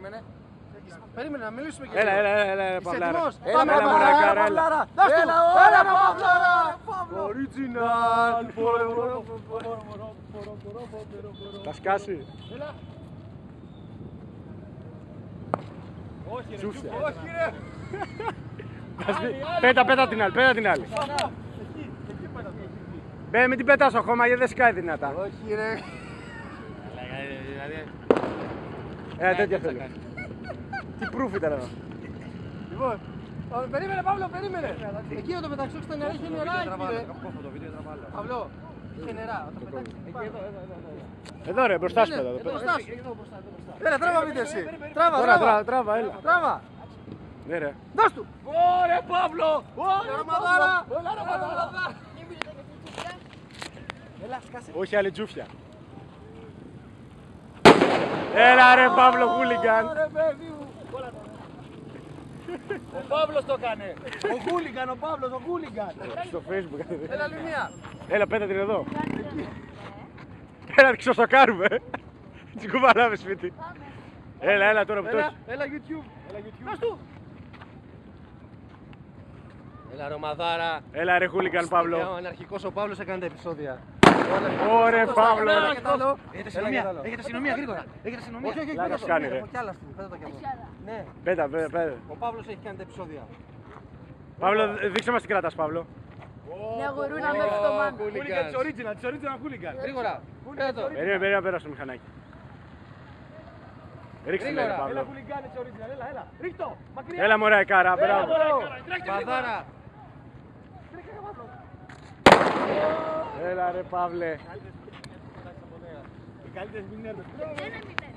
Περίμενε. Περίμενε να μιλήσουμε και Έλα, Παυλάρα. Έλα, μωρακάρα, έλα. Έλα, Παυλάρα. Original. Θα σκάσει. Έλα. Όχι ρε. Πέτα την άλλη, πέτα την άλλη. Μπε, μην την πετάς στο χώμα γιατί δεν σκάει δυνατά. Όχι ρε. Τέτοια θέλω. Τι προύφ ήταν εδώ. Λοιπόν, περίμενε Παύλο, περίμενε. Εκεί να το πετάξω στα νερά, είχε νεράκι ρε. Παύλο, είχε νερά. Εδώ ρε, μπροστά σου πέτα. Έλα, τράβα βίντεο εσύ. Τράβα, Τράβα, έλα. τράβα. Ναι ρε. Δώσ' του. Ωραία Παύλο! Ωραία Ρωμαδάρα. Έλα, σκάσε. Όχι άλλη τζούφια. Έλα ρε Παύλο χούλιγκαν. Ωραία παιδί μου. Ο Παύλος το έκανε. Ο Χούλιγκαν, ο Παύλος, ο Χούλιγκαν. Στο facebook. Έλα άλλη μία. Έλα πέτα την εδώ. Έλα ξοσοκάρουμε. Την κουβαλάμε σπίτι. Έλα τώρα που το έχει. Έλα YouTube. Δώσ' του. Έλα Ρωμαδάρα. Έλα ρε χούλιγκαν Παύλο. Ο αναρχικός ο Παύλος έκανε τα επεισόδια. Ωρε Παύλο. Έχετε συνομία, έχετε συνομία γρήγορα. Έχετε συνομία. Όχι, Λάκας κάνει, ρε. Έχω κι άλλα στην, πέτα τα κι άλλο. Ναι, Πέτα. ο Παύλος έχει κάνει τα επεισόδια. Παύλο, δείξε μας τι κρατάς Παύλο. Μια γουρούνα μέχρι το μάτι. Χούλιγκαν της original χούλιγκαν. Γρήγορα. Πέτα το. Περίμενε να πέρασε το μηχανάκι. Ρίξτε λέει Γρήγορα. Έλα Παύλο. χούλιγκαν της original, έλα. Ρίχτω, μακριά. Έλα μωρέ κάρα, μπράβο. Παδάρα. Έλα ρε Παύλε. Οι καλύτερες μην έρθουν.